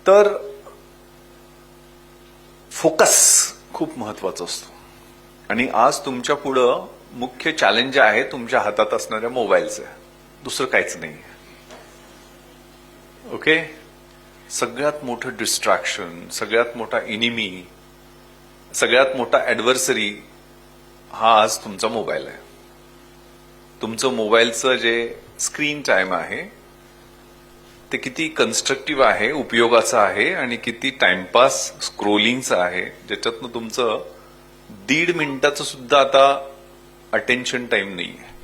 तर फोकस खूप महत्वाचा असतो. आणि आज तुमच्या पुढं मुख्य चॅलेंज आहे तुमच्या हातात असणाऱ्या मोबाईलचं. दुसरं काहीच नाही. ओके. सगळ्यात मोठं डिस्ट्रॅक्शन, सगळ्यात मोठा एनिमी, सगळ्यात मोठा ऍडव्हर्सरी हा आज तुमचा मोबाईल आहे. तुमचं मोबाईलचं जे स्क्रीन टाइम आहे ते किती कन्स्ट्रक्टिव्ह आहे, उपयोगाचं आहे, आणि किती टाइमपास स्क्रोलिंगचं आहे, ज्याच्यातनं तुमचं 1.5 मिनिटाचं सुद्धा आता अटेन्शन टाइम नाही आहे.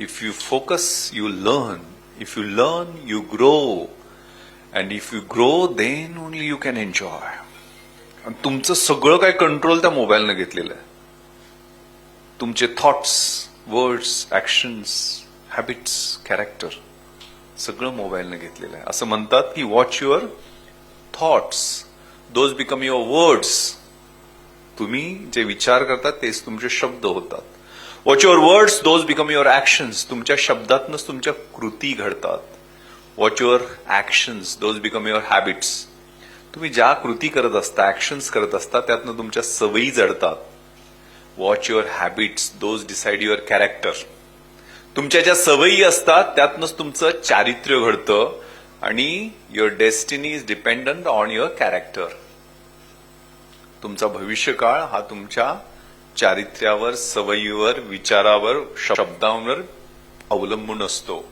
If you focus you learn, if you learn you grow, and if you grow then only you can enjoy. तुमचं सगळं काय कंट्रोल त्या मोबाईलनं घेतलेलं आहे. तुमचे thoughts, words, actions, habits, character सगळं मोबाईलनं घेतलेलं आहे. असं म्हणतात की watch your thoughts, those become your words. तुम्ही जे विचार करतात तेच तुमचे शब्द होतात. Watch your words, those become your actions. तुमच्या शब्दातनंच तुमच्या कृती घडतात. Watch your actions, those become your habits. तुम्ही ज्या कृती करत असता, ऍक्शन्स करत असता, त्यातनं तुमच्या सवयी जडतात. Watch your habits, those decide your character. तुमच्या ज्या सवयी असतात त्यातनंच तुमचं चारित्र्य घडतं, आणि your destiny is dependent on your character. तुमचा भविष्यकाळ हा तुमच्या चारित्र्यावर, सवयीवर, विचारावर, शब्दांवर अवलंबून असतो.